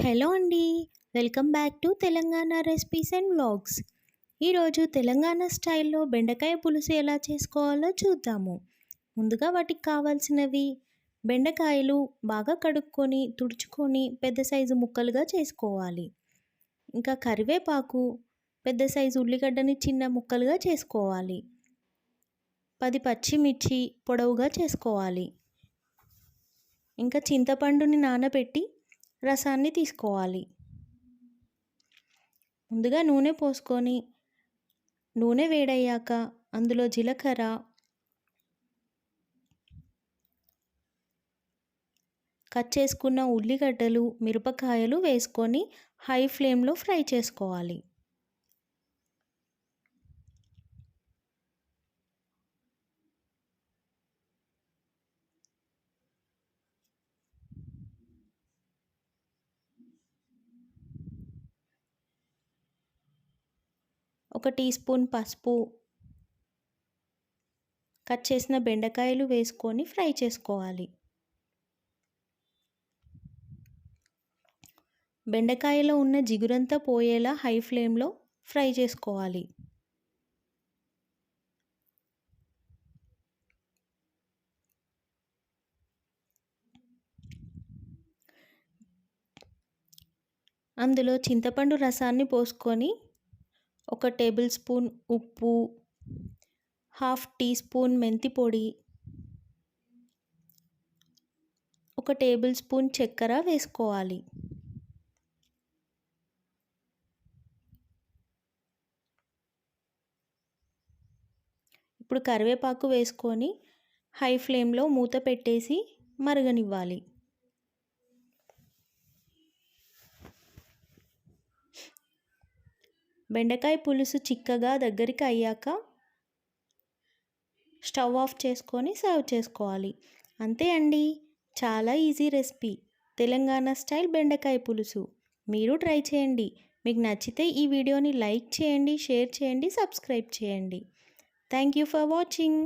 Hello అండి. Welcome back to Telangana recipes and vlogs. ఈరోజు తెలంగాణ స్టైల్లో బెండకాయ పులుసు ఎలా చేసుకోవాలో చూద్దాము. ముందుగా వాటికి కావాల్సినవి బెండకాయలు బాగా కడుక్కొని తుడుచుకొని పెద్ద సైజు ముక్కలుగా చేసుకోవాలి. ఇంకా కరివేపాకు, పెద్ద సైజు ఉల్లిగడ్డని చిన్న ముక్కలుగా చేసుకోవాలి. 10 పచ్చిమిర్చి పొడవుగా చేసుకోవాలి. ఇంకా చింతపండుని నానబెట్టి రసాన్ని తీసుకోవాలి. ముందుగా నూనె పోసుకొని నూనె వేడయ్యాక అందులో జీలకర్ర, కట్ చేసుకున్న ఉల్లిగడ్డలు, మిరపకాయలు వేసుకొని హై ఫ్లేమ్లో ఫ్రై చేసుకోవాలి. ఒక టీ స్పూన్ పసుపు, కట్ చేసిన బెండకాయలు వేసుకొని ఫ్రై చేసుకోవాలి. బెండకాయలో ఉన్న జిగురంతా పోయేలా హై ఫ్లేమ్లో ఫ్రై చేసుకోవాలి. అందులో చింతపండు రసాన్ని పోసుకొని 1 టేబుల్ స్పూన్ ఉప్పు, హాఫ్ టీ స్పూన్ మెంతి పొడి, 1 టేబుల్ స్పూన్ చక్కెర వేసుకోవాలి. ఇప్పుడు కరివేపాకు వేసుకొని హై ఫ్లేమ్లో మూత పెట్టేసి మరగనివ్వాలి. బెండకాయ పులుసు చిక్కగా దగ్గరికి అయ్యాక స్టవ్ ఆఫ్ చేసుకొని సర్వ్ చేసుకోవాలి. అంతే అండి, చాలా ఈజీ రెసిపీ తెలంగాణ స్టైల్ బెండకాయ పులుసు. మీరు ట్రై చేయండి. మీకు నచ్చితే ఈ వీడియోని లైక్ చేయండి, షేర్ చేయండి, సబ్స్క్రైబ్ చేయండి. Thank you for watching.